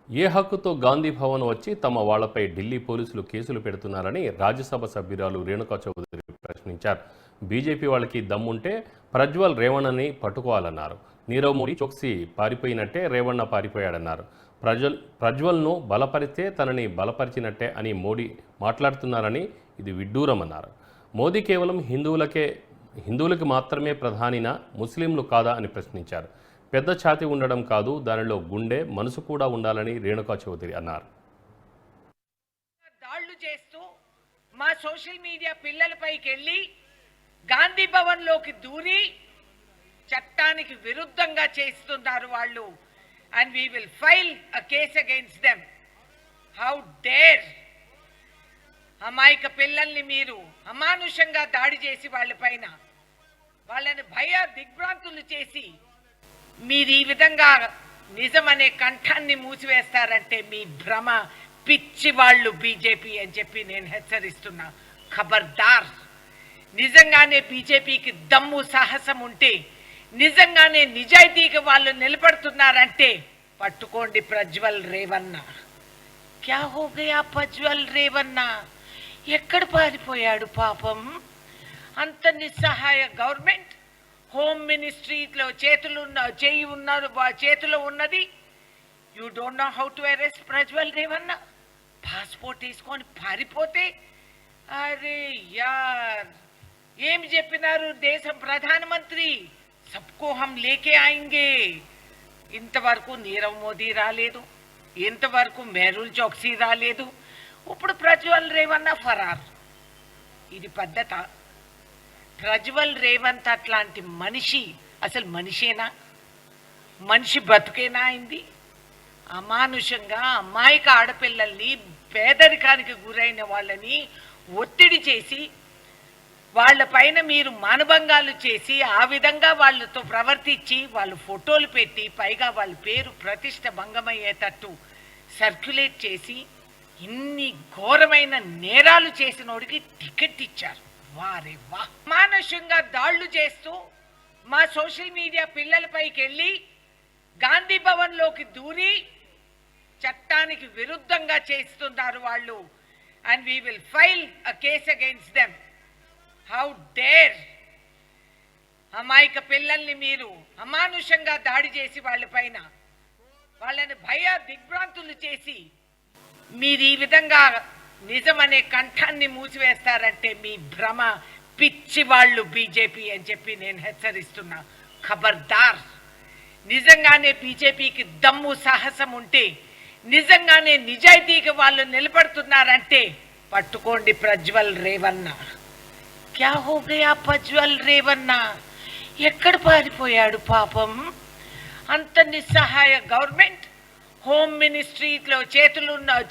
ఏ హక్కుతో గాంధీ భవన్ వచ్చి తమ వాళ్లపై ఢిల్లీ పోలీసులు కేసులు పెడుతున్నారని రాజ్యసభ సభ్యురాలు రేణుకా చౌదరి ప్రశ్నించారు. బీజేపీ వాళ్ళకి దమ్ముంటే ప్రజ్వల్ రేవణ్ణని పట్టుకోవాలన్నారు. నీరవ్ మోడీ చోక్సీ పారిపోయినట్టే రేవణ్ణ పారిపోయాడన్నారు. ప్రజ్వల్ను బలపరిస్తే తనని బలపరిచినట్టే అని మోడీ మాట్లాడుతున్నారని ఇది విడ్డూరమన్నారు. మోదీ కేవలం హిందువులకి మాత్రమే ప్రధానినా, ముస్లింలు కాదా అని ప్రశ్నించారు. పెద్ద ఛాతి ఉండడం కాదు, దానిలో గుండె మనసు కూడా ఉండాలని రేణుకా చౌదరి అన్నారు. దాళ్లు చేస్తూ మా సోషల్ మీడియా పిల్లలపైకి వెళ్ళి గాంధీ భవన్ లోకి దూరి చట్టానికి విరుద్ధంగా చేస్తున్నారు వాళ్ళు. And we will file a case against them. How dare! అమాయక పిల్లల్ని మీరు అమానుషంగా దాడి చేసి వాళ్ళపైన వాళ్ళని భయ దిగ్భ్రాంతులు చేసి మీరు ఈ విధంగా నిజమనే కంఠాన్ని మూసివేస్తారంటే మీ భ్రమ. పిచ్చి వాళ్ళు బీజేపీ అని చెప్పి నేను హెచ్చరిస్తున్నా. ఖబర్దార్! నిజంగానే బీజేపీకి దమ్ము సాహసం ఉంటే, నిజంగానే నిజాయితీగా వాళ్ళు నిలబడుతున్నారంటే పట్టుకోండి ప్రజ్వల్ రేవణ్ణ. క్యా హో గయా ప్రజ్వల్ రేవణ్ణ? ఎక్కడ పారిపోయాడు పాపం? అంత నిస్సహాయ గవర్నమెంట్. హోమ్ మినిస్ట్రీలో చేతిలో ఉన్నది. You don't know how to arrest Prajwal Revanna. Passport తీసుకొని పారిపోతే అరే యార్! ఏమి చెప్పినారు దేశం ప్రధానమంత్రి? సబ్కో హమ్ లేకే ఆయింగే. ఇంతవరకు నీరవ్ మోదీ రాలేదు, ఇంతవరకు మెహుల్ చోక్సీ రాలేదు, ఇప్పుడు ప్రజ్వల్ రేవణ్ణ ఫరార్. ఇది పద్ధత? ప్రజ్వల్ రేవంత్ అట్లాంటి మనిషి అసలు మనిషేనా? మనిషి బతుకేనా అయింది? అమానుషంగా అమాయక ఆడపిల్లల్ని, పేదరికానికి గురైన వాళ్ళని ఒత్తిడి చేసి వాళ్ళపైన మీరు మానభంగాలు చేసి ఆ విధంగా వాళ్ళతో ప్రవర్తించి వాళ్ళు ఫోటోలు పెట్టి పైగా వాళ్ళ పేరు ప్రతిష్ట భంగమయ్యేటట్టు సర్క్యులేట్ చేసి ఇన్ని ఘోరమైన నేరాలు చేసినోడికి టికెట్ ఇచ్చారు. వారే వా! మానసికంగా దాళ్లు చేస్తూ మా సోషల్ మీడియా పిల్లలపైకి వెళ్ళి గాంధీ భవన్ లోకి దూరి చట్టానికి విరుద్ధంగా చేస్తున్నారు వాళ్ళు. And we will file a case against them. How dare! అమాయక పిల్లల్ని మీరు అమానుషంగా దాడి చేసి వాళ్ళపైన వాళ్ళని భయ దిగ్భ్రాంతులు చేసి మీరు ఈ విధంగా నిజమనే కంఠాన్ని మూసివేస్తారంటే మీ భ్రమ. పిచ్చి వాళ్ళు బీజేపీ అని చెప్పి నేను హెచ్చరిస్తున్నా. ఖబర్దార్! నిజంగానే బీజేపీకి దమ్ము సాహసం ఉంటే, నిజంగానే నిజాయితీగా వాళ్ళు నిలబడుతున్నారంటే పట్టుకోండి ప్రజ్వల్ రేవణ్ణ. క్యా హో గయా ప్రజ్వల్ రేవణ్ణ? ఎక్కడ పారిపోయాడు పాపం? అంత నిస్సహాయ గవర్నమెంట్. హోమ్ మినిస్ట్రీలో చేతులున్నారు.